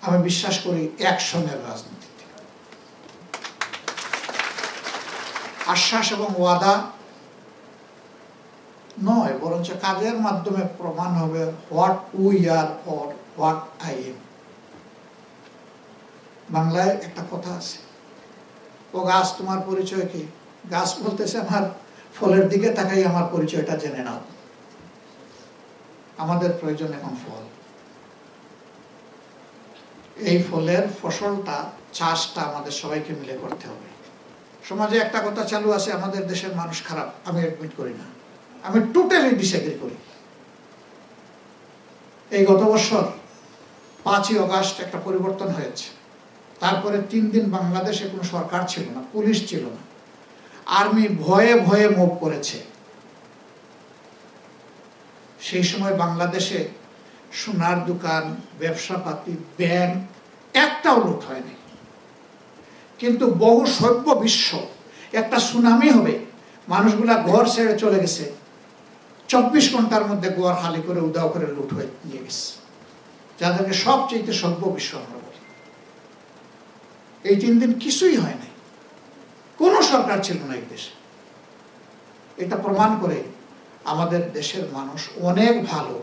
আমি বিশ্বাস করি অ্যাকশনের রাজনীতিতে। আশ্বাস এবং ওয়াদা নয়, বরঞ্চ কাজের মাধ্যমে প্রমাণ হবে what we are or what I am. বাংলায় একটা কথা আছে, ও গাছ তোমার পরিচয় কি? গাছ বলতেছে আমার ফলের দিকে তাকাই আমার পরিচয়টা জেনে নাও। আমাদের প্রয়োজন এখন ফল। এই ফলের ফসলটা, চাষটা আমাদের সবাইকে মিলে করতে হবে। সমাজে একটা কথা চালু আছে, আমাদের দেশের মানুষ খারাপ। আমি অ্যাডমিট করি না, আমি টোটালি ডিসএগ্রি করি। এই গত বছর 5ই অগাস্ট একটা পরিবর্তন হয়েছে। তারপরে 3 দিন বাংলাদেশে কোনো সরকার ছিল না, পুলিশ ছিল না, আর্মি ভয়ে ভয়ে মুভ করেছে। সেই সময় বাংলাদেশে সোনার দোকান, ব্যবসাপাতি, ব্যাংক একটাও লুট হয়নি। কিন্তু বহু সভ্য বিশ্ব একটা সুনামি হবে, মানুষগুলা ঘর ছেড়ে চলে গেছে, 24 ঘন্টার মধ্যে ঘর খালি করে উদাও করে লুট হয়ে নিয়ে গেছে, যাদেরকে সবচেয়ে সভ্য বিশ্ব আমরা বলি। এই 3 দিন কিছুই হয় নাই, কোনো সরকার ছিল না এই দেশে। এটা প্রমাণ করে আমাদের দেশের মানুষ অনেক ভালো,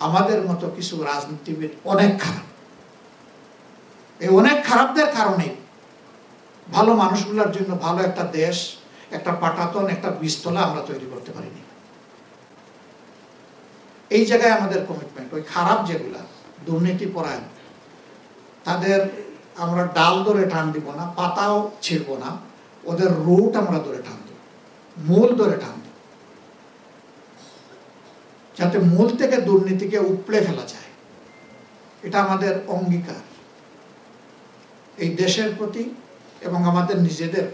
আমাদের মতো কিছু রাজনীতিবিদ অনেক খারাপ। এই অনেক খারাপদের কারণে ভালো মানুষগুলোর জন্য ভালো একটা দেশ, একটা পাটাতন, একটা বীজতলা আমরা তৈরি করতে পারিনি। এই জায়গায় আমাদের কমিটমেন্ট। ওই খারাপ যেগুলা দুর্নীতি পরায়ণ, তাদের আমরা ডাল ধরে টান দিব না, পাতাও ছিড়ব না, ওদের রুট আমরা ধরে টান দেব, মূল ধরে টান দেব, যাতে মূল থেকে দুর্নীতিকে উপড়ে ফেলা যায়। এটা আমাদের অঙ্গীকার এই দেশের প্রতি এবং আমাদের নিজেদের